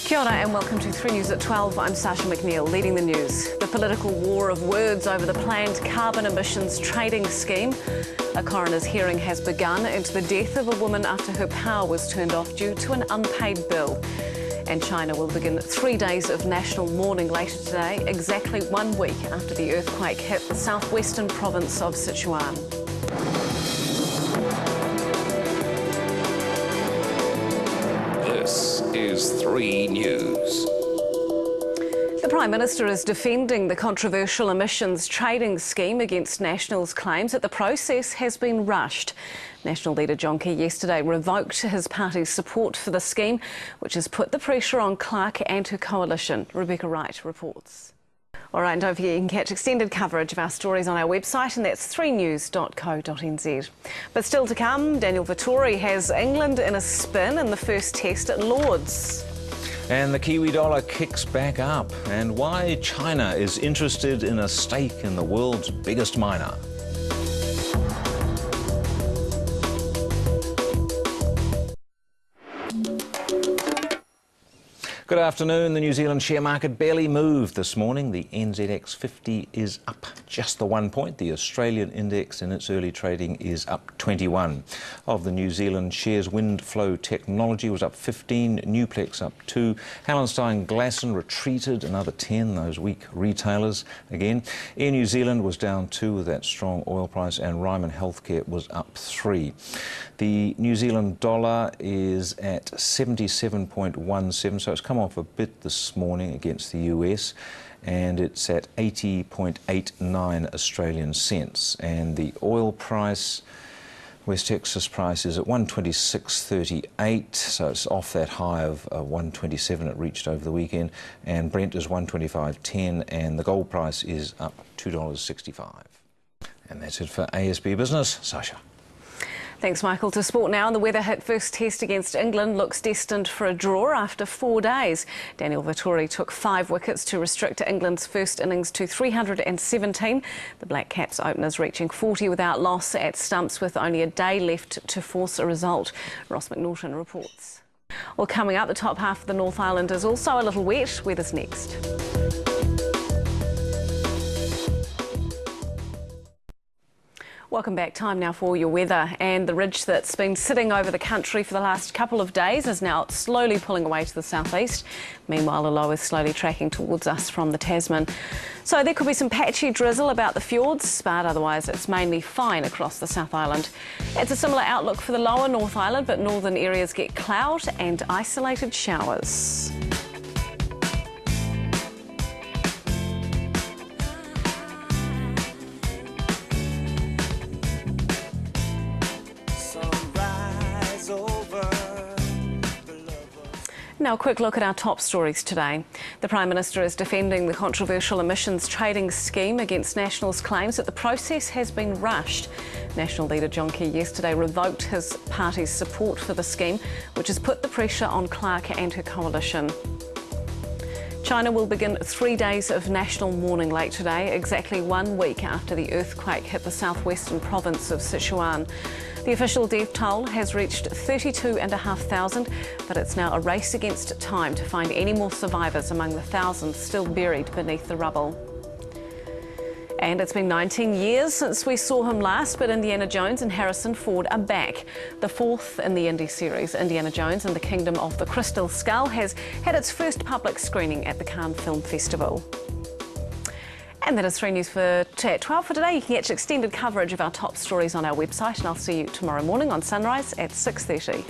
Kia ora and welcome to 3 News at 12. I'm Sacha McNeil, leading the news. The political war of words over the planned carbon emissions trading scheme. A coroner's hearing has begun into the death of a woman after her power was turned off due to an unpaid bill. And China will begin 3 days of national mourning later today, exactly 1 week after the earthquake hit the southwestern province of Sichuan. This is 3 News. The Prime Minister is defending the controversial emissions trading scheme against National's claims that the process has been rushed. National leader John Key yesterday revoked his party's support for the scheme, which has put the pressure on Clark and her coalition. Rebecca Wright reports. All right, and don't forget you can catch extended coverage of our stories on our website, and that's 3news.co.nz. But still to come, Daniel Vettori has England in a spin in the first test at Lord's. And the Kiwi dollar kicks back up, and why China is interested in a stake in the world's biggest miner. Good afternoon. The New Zealand share market barely moved this morning. The NZX 50 is up just the 1 point. The Australian index in its early trading is up 21. Of the New Zealand shares, Windflow Technology was up 15, Newplex up 2, Hallenstein Glasson retreated another 10, those weak retailers again. Air New Zealand was down 2 with that strong oil price, and Ryman Healthcare was up 3. The New Zealand dollar is at 77.17, so it's come off a bit this morning against the US, and it's at 80.89 Australian cents. And the oil price, West Texas price, is at 126.38, so it's off that high of 127 it reached over the weekend, and Brent is 125.10, and the gold price is up $2.65. And that's it for ASB Business. Sasha. Thanks, Michael. To sport now, and the weather hit first test against England looks destined for a draw after 4 days. Daniel Vettori took 5 wickets to restrict England's first innings to 317. The Black Caps openers reaching 40 without loss at stumps with only a day left to force a result. Ross McNaughton reports. Well, coming up, the top half of the North Island is also a little wet. Weather's next. Welcome back. Time now for your weather. And the ridge that's been sitting over the country for the last couple of days is now slowly pulling away to the southeast. Meanwhile, the low is slowly tracking towards us from the Tasman. So there could be some patchy drizzle about the fjords, but otherwise it's mainly fine across the South Island. It's a similar outlook for the lower North Island, but northern areas get cloud and isolated showers. Now a quick look at our top stories today. The Prime Minister is defending the controversial emissions trading scheme against National's claims that the process has been rushed. National leader John Key yesterday revoked his party's support for the scheme, which has put the pressure on Clark and her coalition. China will begin 3 days of national mourning late today, exactly 1 week after the earthquake hit the southwestern province of Sichuan. The official death toll has reached 32,500, but it's now a race against time to find any more survivors among the thousands still buried beneath the rubble. And it's been 19 years since we saw him last, but Indiana Jones and Harrison Ford are back. The fourth in the Indy series, Indiana Jones and the Kingdom of the Crystal Skull, has had its first public screening at the Cannes Film Festival. And that is 3 News for 12 for today. You can catch extended coverage of our top stories on our website, and I'll see you tomorrow morning on Sunrise at 6:30.